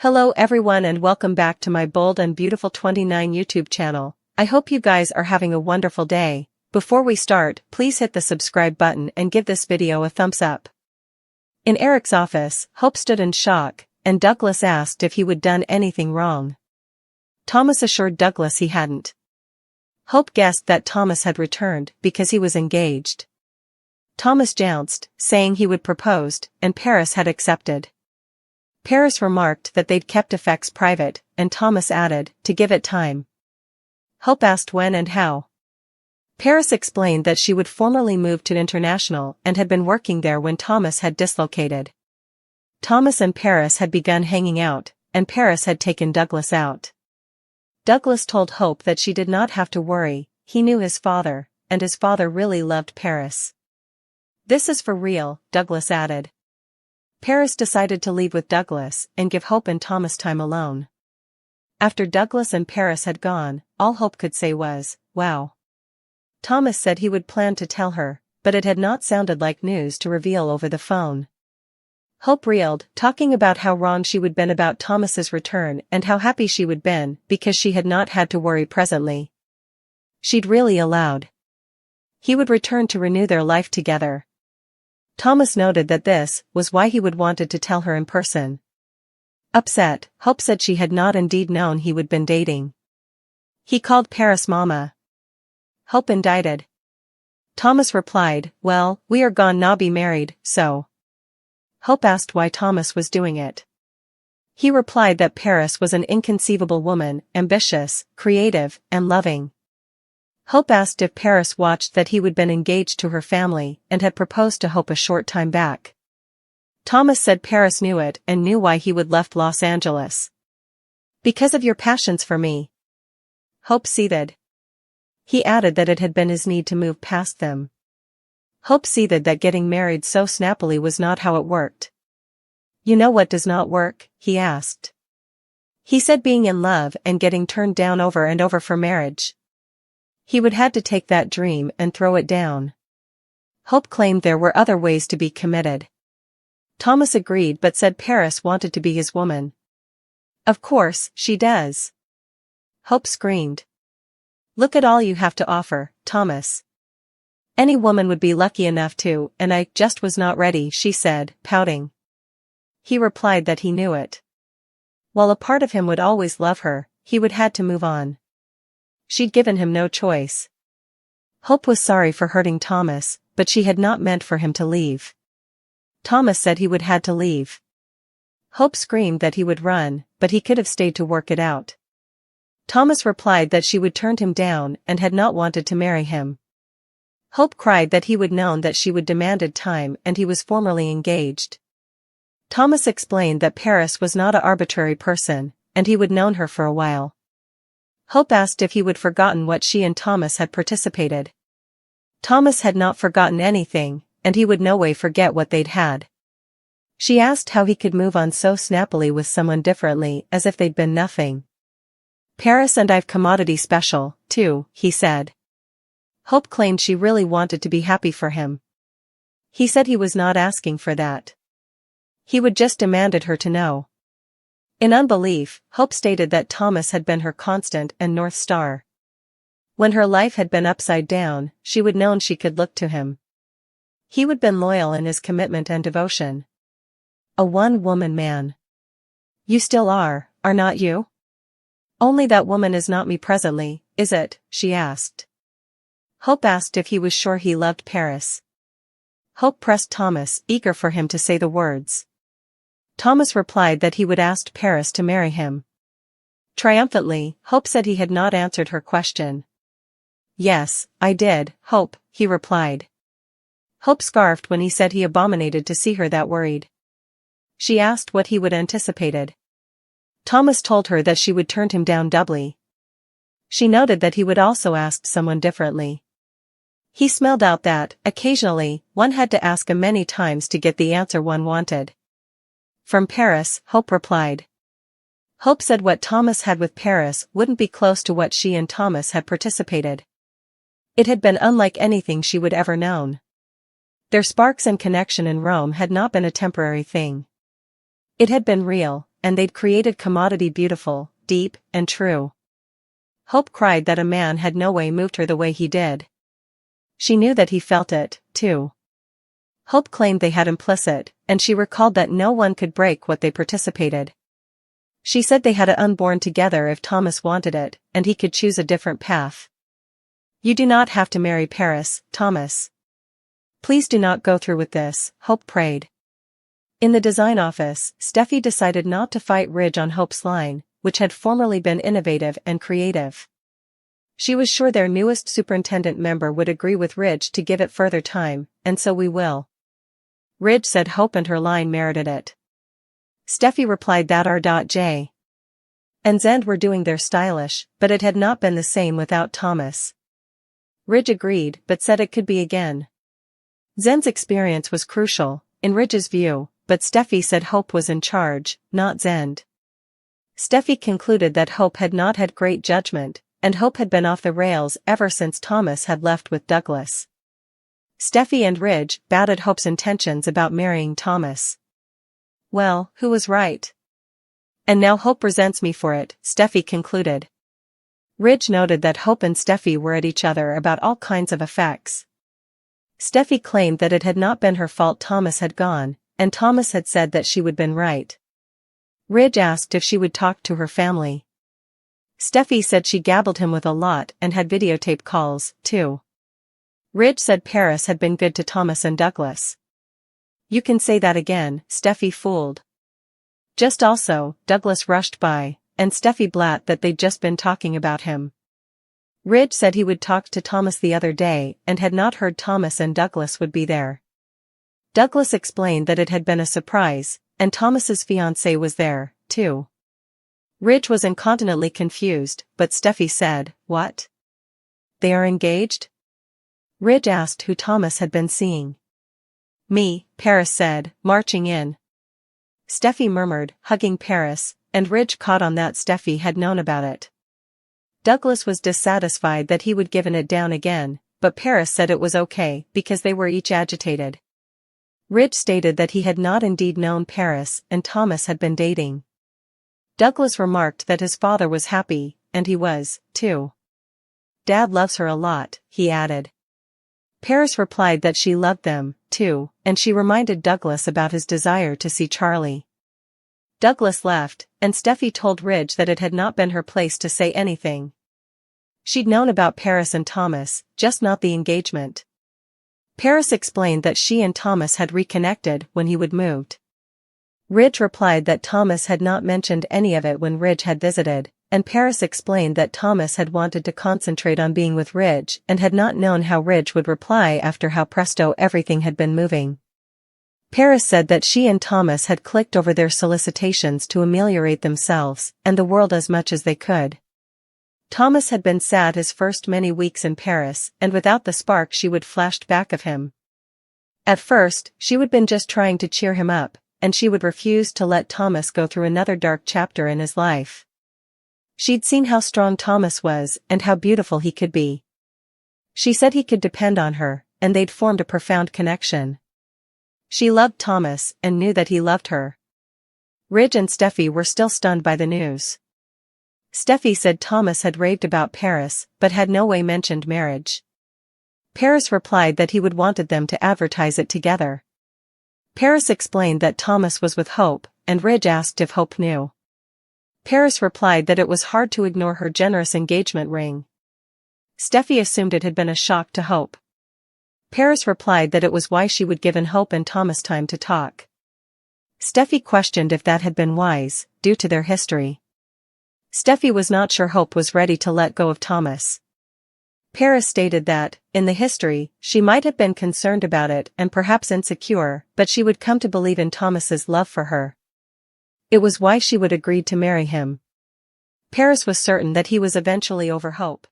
Hello everyone and welcome back to my Bold and Beautiful 29 YouTube channel. I hope you guys are having a wonderful day. Before we start, please hit the subscribe button and give this video a thumbs up. In Eric's office, Hope stood in shock, and Douglas asked if he would done anything wrong. Thomas assured Douglas he hadn't. Hope guessed that Thomas had returned because he was engaged. Thomas jounced, saying he would propose, and Paris had accepted. Paris remarked that they'd kept effects private, and Thomas added, to give it time. Hope asked when and how. Paris explained that she would formerly move to International and had been working there when Thomas had dislocated. Thomas and Paris had begun hanging out, and Paris had taken Douglas out. Douglas told Hope that she did not have to worry, he knew his father, and his father really loved Paris. This is for real, Douglas added. Paris decided to leave with Douglas and give Hope and Thomas time alone. After Douglas and Paris had gone, all Hope could say was, wow. Thomas said he would plan to tell her, but it had not sounded like news to reveal over the phone. Hope reeled, talking about how wrong she would been about Thomas's return and how happy she would been because she had not had to worry presently. She'd really allowed. He would return to renew their life together. Thomas noted that this was why he would wanted to tell her in person. Upset, Hope said she had not indeed known he would been dating. He called Paris Mama. Hope indicted. Thomas replied, well, we are gonna be married, so. Hope asked why Thomas was doing it. He replied that Paris was an inconceivable woman, ambitious, creative, and loving. Hope asked if Paris watched that he would been engaged to her family and had proposed to Hope a short time back. Thomas said Paris knew it and knew why he would left Los Angeles. Because of your passions for me. Hope seethed. He added that it had been his need to move past them. Hope seethed that getting married so snappily was not how it worked. You know what does not work? He asked. He said being in love and getting turned down over and over for marriage. He would had to take that dream and throw it down. Hope claimed there were other ways to be committed. Thomas agreed but said Paris wanted to be his woman. Of course, she does. Hope screamed. Look at all you have to offer, Thomas. Any woman would be lucky enough to, and I just was not ready, she said, pouting. He replied that he knew it. While a part of him would always love her, he would had to move on. She'd given him no choice. Hope was sorry for hurting Thomas, but she had not meant for him to leave. Thomas said he would had to leave. Hope screamed that he would run, but he could have stayed to work it out. Thomas replied that she would turned him down and had not wanted to marry him. Hope cried that he would known that she would demanded time and he was formerly engaged. Thomas explained that Paris was not an arbitrary person, and he would known her for a while. Hope asked if he would forgotten what she and Thomas had participated. Thomas had not forgotten anything, and he would no way forget what they'd had. She asked how he could move on so snappily with someone differently as if they'd been nothing. Paris and I've commodity special, too, he said. Hope claimed she really wanted to be happy for him. He said he was not asking for that. He would just demanded her to know. In unbelief, Hope stated that Thomas had been her constant and North Star. When her life had been upside down, she would known she could look to him. He would been loyal in his commitment and devotion. A one-woman man. You still are not you? Only that woman is not me presently, is it? She asked. Hope asked if he was sure he loved Paris. Hope pressed Thomas, eager for him to say the words. Thomas replied that he would ask Paris to marry him. Triumphantly, Hope said he had not answered her question. Yes, I did, Hope, he replied. Hope scarfed when he said he abominated to see her that worried. She asked what he would anticipated. Thomas told her that she would turn him down doubly. She noted that he would also ask someone differently. He smelled out that, occasionally, one had to ask him many times to get the answer one wanted. From Paris, Hope replied. Hope said what Thomas had with Paris wouldn't be close to what she and Thomas had participated. It had been unlike anything she would ever known. Their sparks and connection in Rome had not been a temporary thing. It had been real, and they'd created commodity beautiful, deep, and true. Hope cried that a man had no way moved her the way he did. She knew that he felt it, too. Hope claimed they had implicit, and she recalled that no one could break what they participated. She said they had a unborn together if Thomas wanted it, and he could choose a different path. You do not have to marry Paris, Thomas. Please do not go through with this, Hope prayed. In the design office, Steffi decided not to fight Ridge on Hope's line, which had formerly been innovative and creative. She was sure their newest superintendent member would agree with Ridge to give it further time, and so we will. Ridge said Hope and her line merited it. Steffi replied that R.J. and Zend were doing their stylish, but it had not been the same without Thomas. Ridge agreed, but said it could be again. Zend's experience was crucial, in Ridge's view, but Steffi said Hope was in charge, not Zend. Steffi concluded that Hope had not had great judgment, and Hope had been off the rails ever since Thomas had left with Douglas. Steffi and Ridge doubted Hope's intentions about marrying Thomas. Well, who was right? And now Hope resents me for it, Steffi concluded. Ridge noted that Hope and Steffi were at each other about all kinds of effects. Steffi claimed that it had not been her fault Thomas had gone, and Thomas had said that she would been right. Ridge asked if she would talk to her family. Steffi said she gabbled him with a lot and had videotape calls, too. Ridge said Paris had been good to Thomas and Douglas. You can say that again, Steffi fooled. Just also, Douglas rushed by, and Steffi blat that they'd just been talking about him. Ridge said he would talk to Thomas the other day and had not heard Thomas and Douglas would be there. Douglas explained that it had been a surprise, and Thomas's fiancée was there, too. Ridge was incontinently confused, but Steffi said, "What? They are engaged?" Ridge asked who Thomas had been seeing. "Me," Paris said, marching in. Steffi murmured, hugging Paris, and Ridge caught on that Steffi had known about it. Douglas was dissatisfied that he would given it down again, but Paris said it was okay because they were each agitated. Ridge stated that he had not indeed known Paris and Thomas had been dating. Douglas remarked that his father was happy, and he was, too. Dad loves her a lot, he added. Paris replied that she loved them, too, and she reminded Douglas about his desire to see Charlie. Douglas left, and Steffi told Ridge that it had not been her place to say anything. She'd known about Paris and Thomas, just not the engagement. Paris explained that she and Thomas had reconnected when he would moved. Ridge replied that Thomas had not mentioned any of it when Ridge had visited, and Paris explained that Thomas had wanted to concentrate on being with Ridge and had not known how Ridge would reply after how presto everything had been moving. Paris said that she and Thomas had clicked over their solicitations to ameliorate themselves and the world as much as they could. Thomas had been sad his first many weeks in Paris, and without the spark she would flashed back of him. At first, she would been just trying to cheer him up, and she would refuse to let Thomas go through another dark chapter in his life. She'd seen how strong Thomas was and how beautiful he could be. She said he could depend on her, and they'd formed a profound connection. She loved Thomas and knew that he loved her. Ridge and Steffi were still stunned by the news. Steffi said Thomas had raved about Paris, but had no way mentioned marriage. Paris replied that he would wanted them to advertise it together. Paris explained that Thomas was with Hope, and Ridge asked if Hope knew. Paris replied that it was hard to ignore her generous engagement ring. Steffi assumed it had been a shock to Hope. Paris replied that it was why she would given Hope and Thomas time to talk. Steffi questioned if that had been wise, due to their history. Steffi was not sure Hope was ready to let go of Thomas. Paris stated that, in the history, she might have been concerned about it and perhaps insecure, but she would come to believe in Thomas's love for her. It was why she would agree to marry him. Paris was certain that he was eventually over Hope.